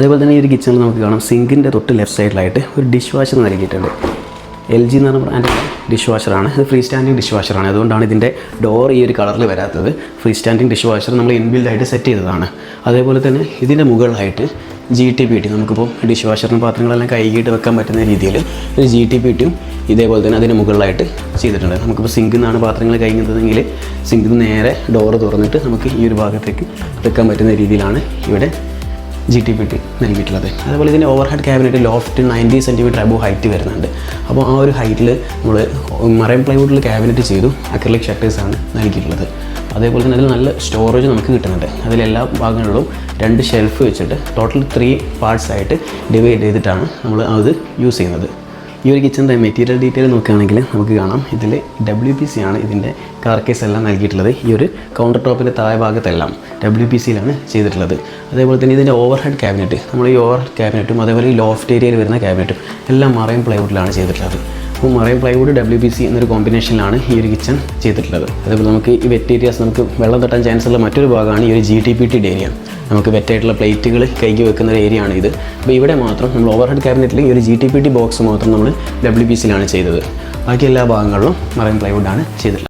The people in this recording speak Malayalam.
അതേപോലെ തന്നെ ഈ ഒരു കിച്ചണിൽ നമുക്ക് കാണാം സിങ്കിൻ്റെ തൊട്ട് ലെഫ്റ്റ് സൈഡിലായിട്ട് ഒരു ഡിഷ് വാഷർ നൽകിയിട്ടുണ്ട്. LG എന്ന് പറഞ്ഞ ബ്രാൻഡിൻ്റെ ഡിഷ് വാഷറാണ്. ഇത് ഫ്രീ സ്റ്റാൻഡിങ് ഡിഷ് വാഷറാണ്. അതുകൊണ്ടാണ് ഇതിൻ്റെ ഡോർ ഈ ഒരു കളറിൽ വരാത്തത്. ഫ്രീ സ്റ്റാൻഡിങ് ഡിഷ് വാഷർ നമ്മൾ ഇൻബിൽഡായിട്ട് സെറ്റ് ചെയ്തതാണ്. അതേപോലെ തന്നെ ഇതിൻ്റെ മുകളിലായിട്ട് GTPT, നമുക്കിപ്പോൾ ഡിഷ് വാഷറിന് പാത്രങ്ങളെല്ലാം കഴുകിയിട്ട് വെക്കാൻ പറ്റുന്ന രീതിയിൽ ഒരു GTPTയും ഇതേപോലെ തന്നെ അതിന് മുകളിലായിട്ട് ചെയ്തിട്ടുണ്ട്. നമുക്കിപ്പോൾ സിങ്കിൽ നിന്നാണ് പാത്രങ്ങൾ കഴുകുന്നതെങ്കിൽ സിങ്കിൽ നിന്ന് നേരെ ഡോറ് തുറന്നിട്ട് നമുക്ക് ഈ ഒരു ഭാഗത്തേക്ക് വെക്കാൻ പറ്റുന്ന രീതിയിലാണ് ഇവിടെ GTPT നൽകിയിട്ടുള്ളത്. അതുപോലെ ഇതിൻ്റെ over head cabinet loft 90 centimetre above height വരുന്നുണ്ട്. അപ്പോൾ ആ ഒരു ഹൈറ്റിൽ നമ്മൾ മറൈൻ പ്ലൈവുഡിൽ ക്യാബിനറ്റ് ചെയ്തു അക്രിലിക് ഷട്ടേഴ്സാണ് നൽകിയിട്ടുള്ളത്. അതേപോലെ തന്നെ അതിൽ നല്ല സ്റ്റോറേജ് നമുക്ക് കിട്ടുന്നുണ്ട്. അതിലെല്ലാ ഭാഗങ്ങളിലും 2 ഷെൽഫ് വെച്ചിട്ട് ടോട്ടൽ 3 പാർട്സ് ആയിട്ട് ഡിവൈഡ് ചെയ്തിട്ടാണ് നമ്മൾ അത് യൂസ് ചെയ്യുന്നത്. ഈ ഒരു കിച്ചൻ്റെ മെറ്റീരിയൽ ഡീറ്റെയിൽ നോക്കുകയാണെങ്കിൽ നമുക്ക് കാണാം ഇതിൽ WPC ആണ് ഇതിൻ്റെ കാർക്കേസ് എല്ലാം നൽകിയിട്ടുള്ളത്. ഈ ഒരു കൗണ്ടർ ടോപ്പിൻ്റെ താഴെ ഭാഗത്തെല്ലാം WPCയിലാണ് ചെയ്തിട്ടുള്ളത്. അതേപോലെ തന്നെ ഇതിൻ്റെ ഓവർ ഹെഡ് ക്യാബിനറ്റ്, നമ്മൾ ഈ ഓവർ ഹെഡ് ക്യാബിനറ്റും അതേപോലെ ഈ ലോഫ്റ്റ് ഏരിയയിൽ വരുന്ന ക്യാബിനറ്റും എല്ലാം മറൈൻ പ്ലൈവുഡിലാണ് ചെയ്തിട്ടുള്ളത്. അപ്പോൾ മറൈൻ പ്ലൈവുഡ് WPC എന്നൊരു കോമ്പിനേഷനിലാണ് ഈ ഒരു കിച്ചൺ ചെയ്തിട്ടുള്ളത്. അതേപോലെ നമുക്ക് ഈ വെറ്റ് ഏരിയാസ്, നമുക്ക് വെള്ളം തട്ടാൻ ചാൻസ് ഉള്ള മറ്റൊരു ഭാഗമാണ് ഈ ഒരു GTPT ഏരിയ. നമുക്ക് വെറ്റായിട്ടുള്ള പ്ലേറ്റുകൾ കൈക്ക് വെക്കുന്ന ഒരു ഏരിയ ആണ് ഇത്. അപ്പോൾ ഇവിടെ മാത്രം നമ്മൾ ഓവർ ഹെഡ് ക്യാബിനറ്റിൽ ഈ ഒരു GTPT ബോക്സ് മാത്രം നമ്മൾ WPCയിലാണ് ചെയ്തത്. ബാക്കി എല്ലാ ഭാഗങ്ങളിലും മറൈൻ പ്ലൈവുഡാണ് ചെയ്തിട്ടുള്ളത്.